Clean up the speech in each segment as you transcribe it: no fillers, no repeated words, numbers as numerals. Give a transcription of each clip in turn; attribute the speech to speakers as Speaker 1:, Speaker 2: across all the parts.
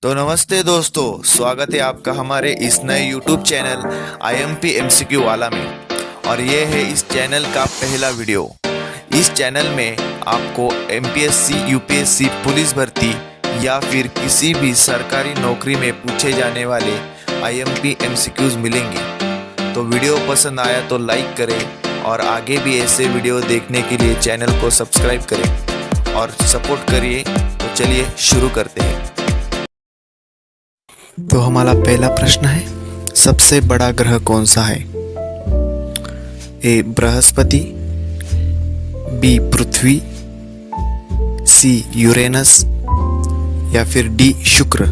Speaker 1: तो नमस्ते दोस्तों, स्वागत है आपका हमारे इस नए YouTube चैनल IMP MCQ वाला में। और ये है इस चैनल का पहला वीडियो। इस चैनल में आपको MPSC, UPSC, पुलिस भर्ती या फिर किसी भी सरकारी नौकरी में पूछे जाने वाले IMP MCQs मिलेंगे। तो वीडियो पसंद आया तो लाइक करें और आगे भी ऐसे वीडियो देखने के लिए चैनल को सब्सक्राइब करें और सपोर्ट करिए। तो चलिए शुरू करते हैं।
Speaker 2: तो हमारा पहला प्रश्न है, सबसे बड़ा ग्रह कौन सा है? ए बृहस्पति, बी पृथ्वी, सी यूरेनस या फिर डी शुक्र।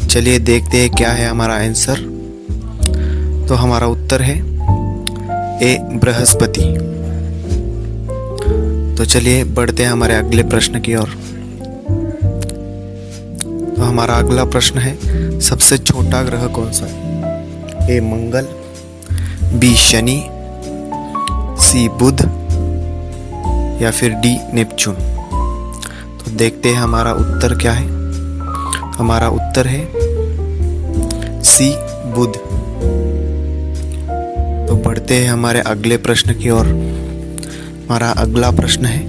Speaker 2: चलिए देखते हैं क्या है हमारा आंसर। तो हमारा उत्तर है ए बृहस्पति। तो चलिए बढ़ते हैं हमारे अगले प्रश्न की ओर। तो हमारा अगला प्रश्न है, सबसे छोटा ग्रह कौन सा है? ए मंगल, बी शनि, सी बुध या फिर डी नेपच्यून। तो देखते हैं हमारा उत्तर क्या है। हमारा उत्तर है सी बुध। तो बढ़ते हैं हमारे अगले प्रश्न की ओर। हमारा अगला प्रश्न है,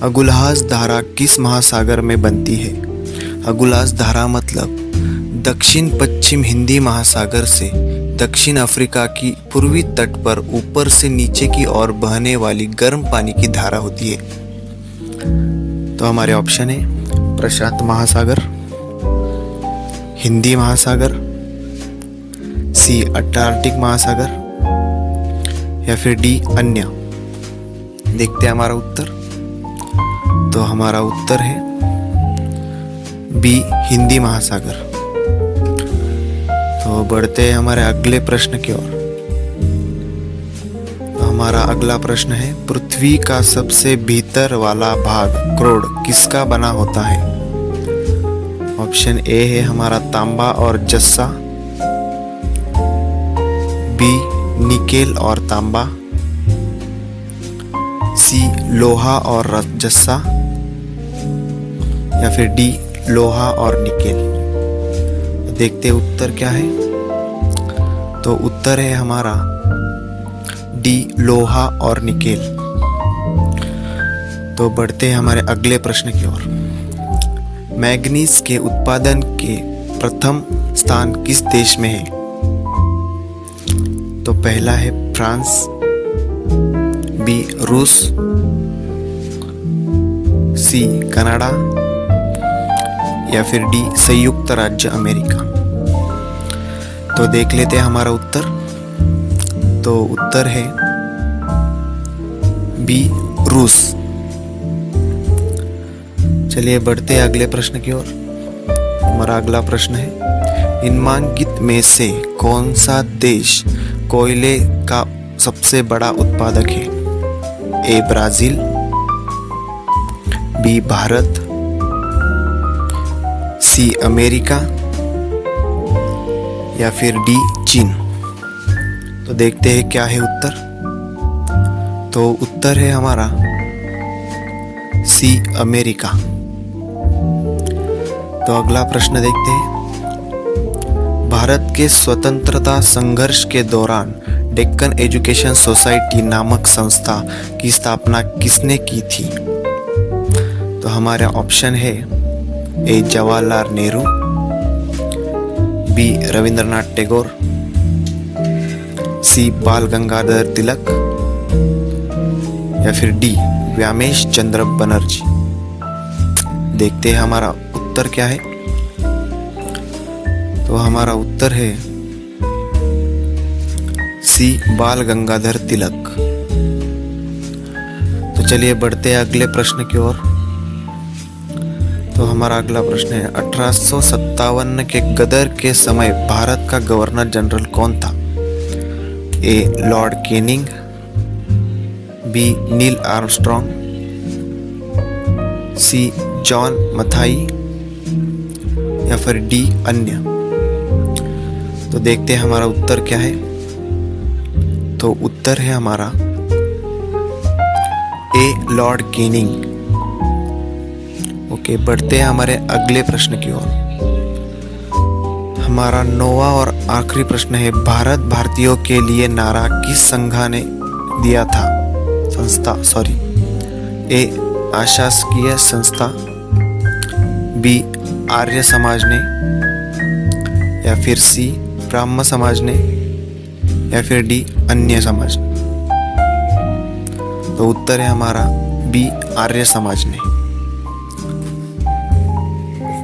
Speaker 2: अगुलहास धारा किस महासागर में बनती है? अगुलास धारा मतलब दक्षिण पश्चिम हिंदी महासागर से दक्षिण अफ्रीका की पूर्वी तट पर ऊपर से नीचे की ओर बहने वाली गर्म पानी की धारा होती है। तो हमारे ऑप्शन है प्रशांत महासागर, हिंदी महासागर, सी अटलांटिक महासागर या फिर डी अन्य। देखते हैं हमारा उत्तर। तो हमारा उत्तर है बी हिंदी महासागर। तो बढ़ते हैं हमारे अगले प्रश्न की ओर। तो हमारा अगला प्रश्न है, पृथ्वी का सबसे भीतर वाला भाग क्रोड किसका बना होता है? ऑप्शन ए है हमारा तांबा और जस्सा, बी निकेल और तांबा, सी लोहा और जस्सा या फिर डी लोहा और निकेल। देखते हैं उत्तर क्या है। तो उत्तर है हमारा डी लोहा और निकेल। तो बढ़ते हैं हमारे अगले प्रश्न की ओर। मैग्नीज के उत्पादन के प्रथम स्थान किस देश में है? तो पहला है फ्रांस, बी रूस, सी कनाडा या फिर डी संयुक्त राज्य अमेरिका। तो देख लेते हैं हमारा उत्तर। तो उत्तर है बी रूस। चलिए बढ़ते हैं अगले प्रश्न की ओर। हमारा अगला प्रश्न है, निम्नलिखित में से कौन सा देश कोयले का सबसे बड़ा उत्पादक है? A Brazil, B Bharat, C America या फिर डी चीन। तो देखते हैं क्या है उत्तर। तो उत्तर है हमारा सी अमेरिका। तो अगला प्रश्न देखते हैं, भारत के स्वतंत्रता संघर्ष के दौरान डेक्कन एजुकेशन सोसाइटी नामक संस्था की स्थापना किसने की थी? तो हमारा ऑप्शन है ए जवाहरलाल नेहरू, बी रविंद्रनाथ टैगोर, सी बाल गंगाधर तिलक या फिर डी व्यामेश चंद्र बनर्जी। देखते हैं हमारा उत्तर क्या है। तो हमारा उत्तर है सी बाल गंगाधर तिलक। तो चलिए बढ़ते हैं अगले प्रश्न की ओर। तो हमारा अगला प्रश्न है, 1857 के गदर के समय भारत का गवर्नर जनरल कौन था? A Lord Canning, B Neil Armstrong, C John Mathai या फिर डी अन्य। तो देखते हैं हमारा उत्तर क्या है। तो उत्तर है हमारा ए लॉर्ड कैनिंग। ओके, बढ़ते हैं हमारे अगले प्रश्न की ओर। हमारा 9वां और आखिरी प्रश्न है, भारत भारतीयों के लिए नारा किस संघ ने दिया था? ए अशासकीय संस्था, बी आर्य समाज ने, या फिर सी ब्राह्म समाज ने, या फिर डी अन्य समाज ने। तो उत्तर है हमारा बी आर्य समाज ने।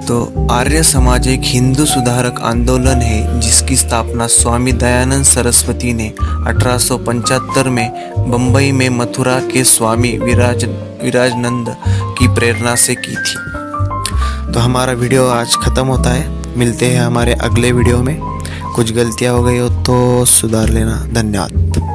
Speaker 2: तो आर्य समाज एक हिंदू सुधारक आंदोलन है जिसकी स्थापना स्वामी दयानंद सरस्वती ने 1875 में बंबई में मथुरा के स्वामी विराजानंद की प्रेरणा से की थी। तो हमारा वीडियो आज ख़त्म होता है। मिलते हैं हमारे अगले वीडियो में। कुछ गलतियाँ हो गई हो तो सुधार लेना। धन्यवाद।